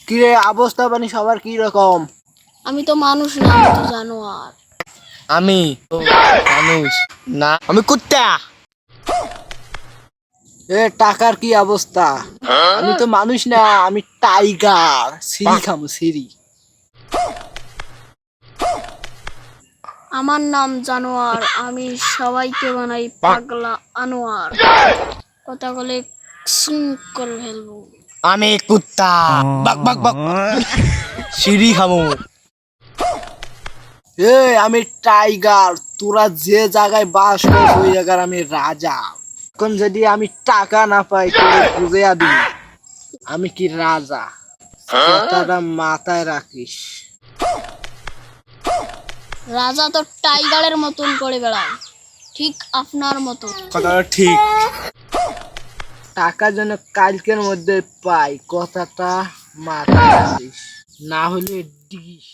কিরে অবস্থা পানি সবার কি রকম? আমি তো মানুষ না, আমি তো জানোয়ার। আমি তো মানুষ না, আমি কুত্তা। টাকার কি অবস্থা? আমি তো মানুষ না, আমি টাইগার, সিরি খামু সিরি। আমার নাম জানোয়ার, আমি সবাইকে বানাই পাগলা আনোয়ার। কথা বলে করে ফেলবো। আমি কুত্তা, বাক বাক বাক, সিঁড়ি খামু। আমি টাইগার, তোরা যে জায়গায় বাস করিস ওই জায়গার আমি রাজা। এখন যদি আমি টাকা না পাই তোরে বুঝিয়া দিই আমি কি রাজা। কথাটা মাথায় রাখিস। রাজা তো টাইগারের মতন করে বেড়ায়, ঠিক আপনার মতো। কথাটা ঠিক। টাকা যেন কালকের মধ্যে পাই, কথাটা মাথায় রাখিস, না হলে ডিস।